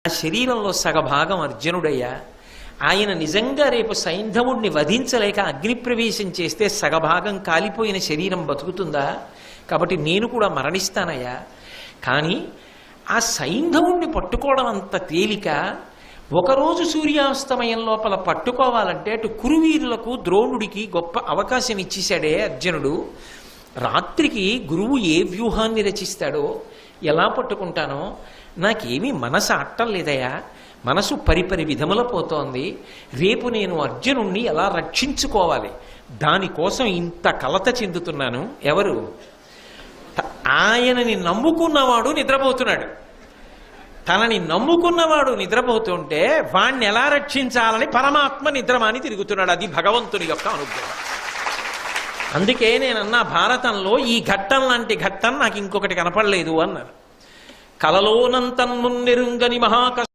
ఆ శరీరంలో సగభాగం అర్జునుడయ్యా. ఆయన నిజంగా రేపు సైంధవుణ్ణి వధించలేక అగ్నిప్రవేశం చేస్తే సగభాగం కాలిపోయిన శరీరం బతుకుతుందా? కాబట్టి నేను కూడా మరణిస్తానయ్యా. కానీ ఆ సైంధవుణ్ణి పట్టుకోవడం అంత తేలిక. ఒకరోజు సూర్యాస్తమయం లోపల పట్టుకోవాలంటే అటు కురువీరులకు ద్రోణుడికి గొప్ప అవకాశం ఇచ్చేశాడే అర్జునుడు. రాత్రికి గురువు ఏ వ్యూహాన్ని రచిస్తాడో ఎలా పట్టుకుంటానో నాకేమీ మనసు అట్టం లేదయా. మనసు పరిపరి విధముల పోతోంది. రేపు నేను అర్జునుణ్ణి ఎలా రక్షించుకోవాలి, దానికోసం ఇంత కలత చెందుతున్నాను. ఎవరు? ఆయనని నమ్ముకున్నవాడు నిద్రపోతున్నాడు. తనని నమ్ముకున్నవాడు నిద్రపోతుంటే వాణ్ణి ఎలా రక్షించాలని పరమాత్మ నిద్రమాని తిరుగుతున్నాడు. అది భగవంతుని యొక్క అనుగ్రహం. అందుకే నేనన్నా భారతంలో ఈ ఘట్టం లాంటి ఘట్టం నాకు ఇంకొకటి కనపడలేదు అన్నారు. కలలోనంతన్నున్నెరుంగని మహాక